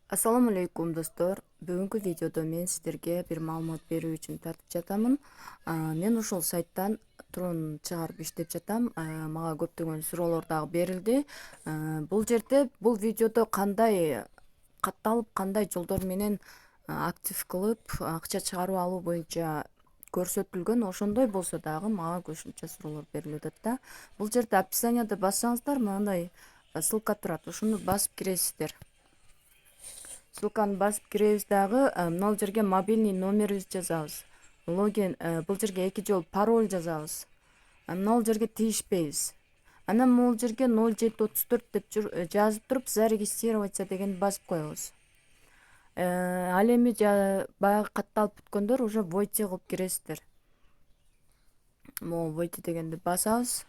Assalamu alaikum достор. Бүгүнкү видеодо мен сиздерге бир маалымат берүү үчүн тартып жатамын. Мен ушул сайттан трон чыгарып иштеп жатам. Мага көптөгөн суроолор дагы берилди. Бул жерде бул видеодо кандай катталып, кандай жолдор менен актив кылып акча чыгарып алуу боюнча көрсөтүлгөн. Ошондой болсо дагы мага кошумча суроолор берилип атат да. Бул жерде описанияда бассаңыздар, мындай ссылка турат. Ошону басып киресиздер. Ссылканы басып киребиз дагы, мына жерге мобильный номерибизди жазабыз. Логин, бул жерге 2 жолу пароль жазабыз. Мына жерге тийишпейбиз. Анан могул жерге 0734 деп жазып туруп зарегистрироваться дегенди басып коебуз. Ал эми баягы катталып бүткөндөр уже войти кылып киресиздер. Могу войти дегенди басабыз.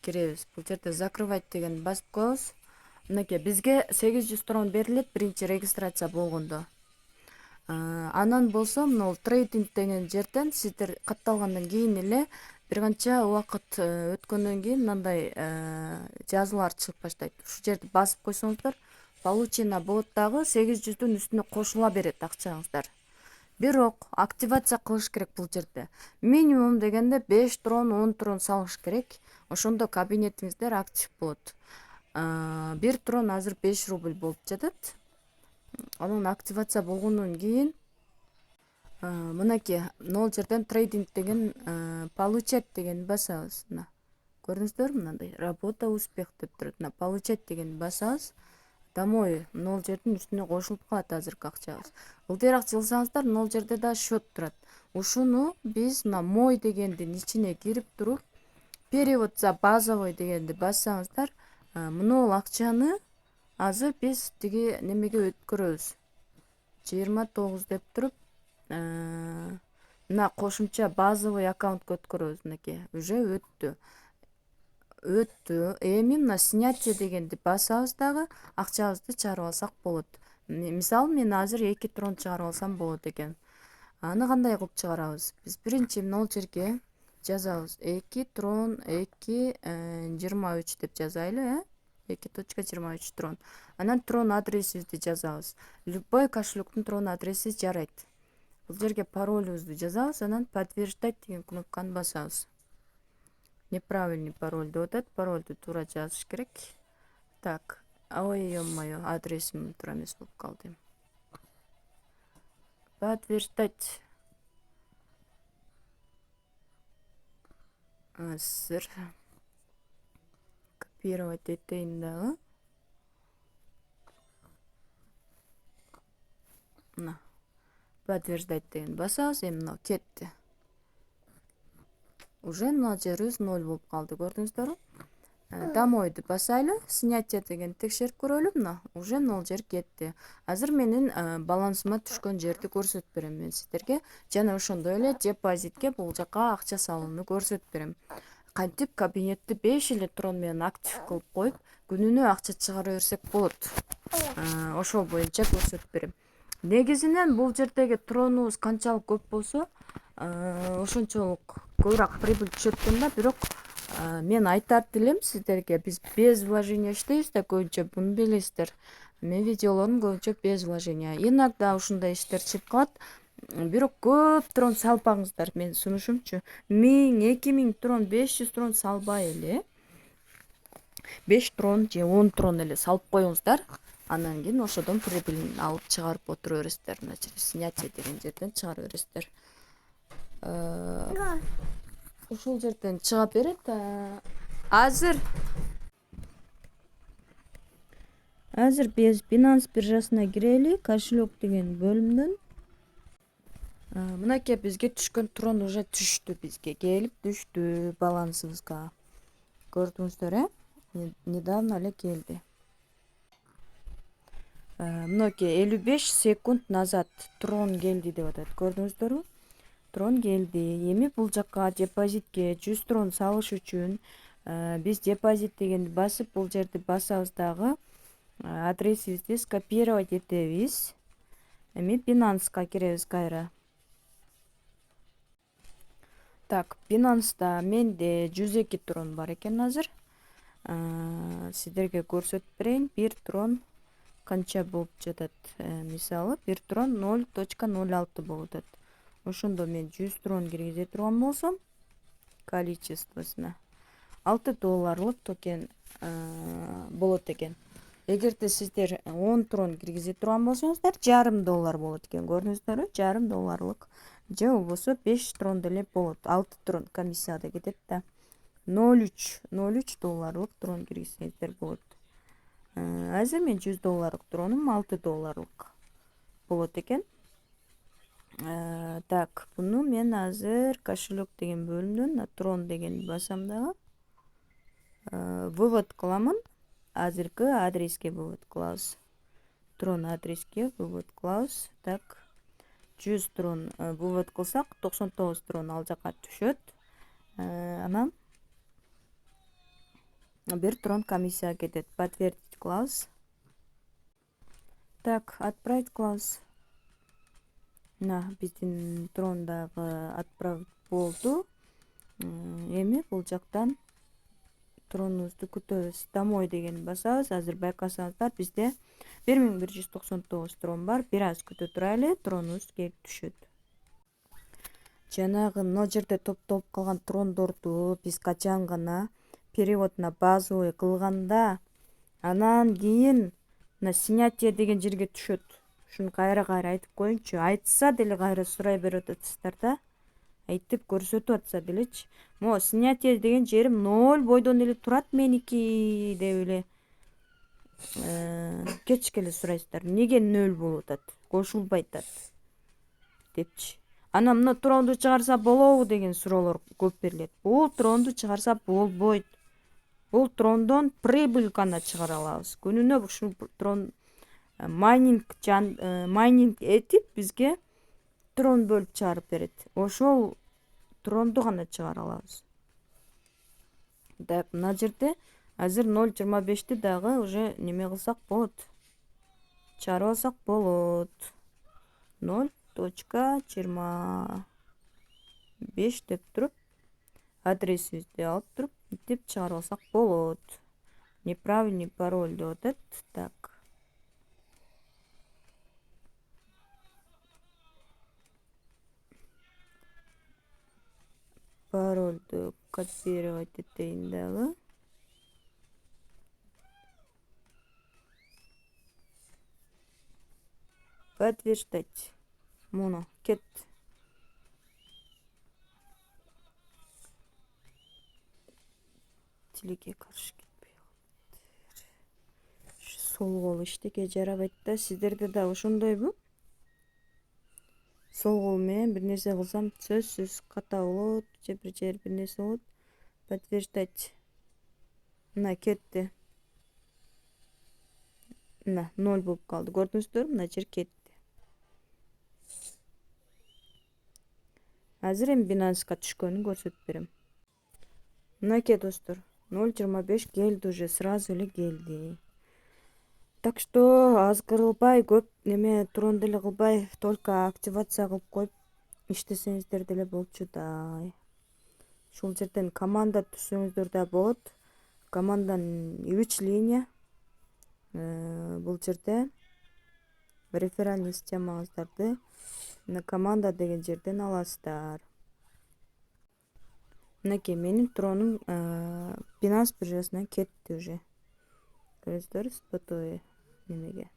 Киребиз. Бул жерде закрывать дегенди басып коебуз. Мынакей бизге 800 трон берилет биринчи регистрация болгондо. Анан болсо мына трейдинг деген жерден сиздер катталгандан кийин эле бир канча убакыт өткөндөн кийин мындай жазуулар чыгып баштайт. Ушул жерди басып койсоңуздар, получено болот дагы 800дүн үстүнө кошула берет акчаңыздар. Бирок активация кылыш керек бул жерде. Минимум дегенде 5 трон, 10 трон салыш керек. Ошондо кабинетиңиздер актив болот. 1 трон азыр 5 рубль болуп жатат. Анын активация болгондон кийин мынакей нол жерден трейдинг деген получать дегенди басабыз. Мына көрдүңүздөрбү, мындай работа успех деп турат. Мына получать дегенди басабыз. Домой нол жердин үстүнө кошулуп калат азыркы акчабыз. Ылдыйраак жылсаңыздар, нол жерде да счет турат. Ушуну биз мына мой дегендин ичине кирип туруп, перевод за базовый дегенди бассаңыздар, мына акчаны азыр биз тиги немеге өткөрөбүз. 29 деп туруп, мына кошумча базовый аккаунтка өткөрөбүз. Мынакей уже өттү. Эми мына снятие дегенди басабыз дагы акчабызды чыгарып алсак болот. Мисалы мен азыр 2 трон чыгарып алсам болот экен. Аны кандай кылып чыгарабыз? Биз биринчи мына жерге жазабыз 2 трон 2,23 деп жазайлы, 2.23 трон. Анан трон адресибизди жазабыз. Любой кошелектин трон адреси жарайт. Бул жерге паролибизди жазабыз, анан подтверждать деген кнопканы басабыз. Неправильный пароль деп атат. Парольду туура жазыш керек. Так, ой, ё-моё, адресим туура эмес болуп калды. Подтверждать. Азыр копировать этейин дагы. Мына подтверждать деген басабыз, эми мына кетти. Уже мына жерибиз 0 болуп калды, көрдүңүздөрбү? Домойду басайлы, снятие деген текшерип көрөлү. Мына уже 0 жер кетти. Азыр менин балансыма түшкөн жерди көрсөтүп берем мен сиздерге. Жана ошондой эле депозитке бул жака акча салууну көрсөтүп берем. Кантип кабинетти 5 эле трон менен актив кылып коюп, күнүнө акча чыгара берсек болот. Ошол боюнча көрсөтүп берем. Негизинен бул жердеги тронубуз канчалык көп болсо, ошончолук көбүрөөк прибыль түшөт экен да. Бирок мен айтар элем сиздерге, биз без вложения иштейбиз да көбүнчө, буну билесиздер. Мен видеолорум көбүнчө без вложения. Иногда ушундай иштер чыгып калат. Бирок көп трон салбаңыздар, мен сунушумчу. 1000, 2000 трон, 500 трон салбай эле 5 трон же 10 трон эле салып коюңуздар. Анан кийин ошодон прибылин алып чыгарып отура бересиздер. Мына жерде снятие деген жерден чыгара бересиздер. Ушул жерден чыга берет. Азыр биз Binance биржасына кирели, кошелек деген бөлүмдөн. Мынакей бизге түшкөн трон уже түштү, бизге келип түштү балансыбызга. Көрдүңүздөр, недавно эле келди. Мынакей 55 секунд назад трон келди деп атат. Көрдүңүздөрбү? Трон келди. Эми бул жака депозитке 100 трон салыш үчүн биз депозит дегенди басып, бул жерди басабыз дагы. Адресибизди скопировать этебиз. Эми Binance'га киребиз кайра. Так, Binance'да менде 102 трон бар экен азыр. Сиздерге көрсөтүп берейин. 1 трон канча болуп жатат? Мисалы 1 трон 0.06 болуп атат. Ошондо мен 100 трон киргизе турган болсом, количествосуна $6 токен болот экен. Эгерде сиздер 10 трон киргизе турган болсоңуздар, $0.5 болот экен. Көрдүңүздөрбү? $0.5 же болбосо 5 трон деле болот. 6 трон комиссияда кетет да. $0.3 трон киргизсеңиздер болот. Азыр мен $100 тронум $6 болот экен. Так, буну мен азыр кошелек деген бөлүмдөн трон деген басам дагы. Вывод кыламын. Азыркы адреске вывод кылабыз. Трон адреске вывод кылабыз. Так, 100 трон вывод кылсак, 99 трон ал жака түшөт. Анан 1 трон комиссия кетет. Подтвердить кылабыз. Так, отправить кылабыз. Биздин трон дагы отправить болду. Эми бул жактан тронубузду күтөбүз. Домой деген басабыз. Азыр байкасаңыздар, бизде 1199 трон бар. Бир аз күтө турайлы, тронубуз келип түшөт. Жанагы мына жерде топтолуп калган трондорду биз качан гана переводуна базовый кылганда, анан кийин снятие деген жерге түшөт. Ушуну кайра айтып коеюнчу. Айтса деле кайра сурай берип атасыздар да. Айтып көрсөтүп атса делечи. Мо снятие деген жерим 0 бойдон эле турат меники деп эле кечке сурайсыздар. Неге 0 болуп атат? Кошулбай атат депчи. Анан мына тронду чыгарса болобу деген суроолор көп берилет. Бул тронду чыгарса болбойт. Бул трондон прибыль гана чыгара алабыз. Күнүнө ушул трон майнинг этип бизге трон бөлүп чыгарып берет. Ошол тронду гана чыгара алабыз. Так, мына жерде азыр 0.25ти дагы уже неме кылсак болот. Чыгарып алсак болот. 0.25 деп туруп, адресибизди алып туруп, мынтип чыгарып алсак болот. Неправильный пароль деп атат. Так. Парольду копировать этейин дагы. Подтверждать. Муну кет. Тилеге каршы кетпей калыптыр. Сол кол иштеке жарабайт да. Сиздерде да ошондойбу? Сол кол менен бир нерсе кылсам сөзсүз ката болот, же бир нерсе болот. Подтверждать. Мына кетти. Мына 0 болуп калды. Көрдүңүздөрбү? Мына жер кетти. Азыр эми Binance'га түшкөнүн көрсөтүп берем. Мынакей достор, 0.25 келди уже, сразу эле келди. Так что аз кырылбай, көп неме трон деле кылбай, только активация кылып коюп иштесеңиздер деле болчу да. Ушул жерден команда түзсөңүздөр да болот. Команданын вычисления бул жерде реферальный системаңыздарды на команда деген жерден аласыздар. Мынакей менин тронум Binance биржасынан кетти уже. Көрүңүздөр, спотовый немеге.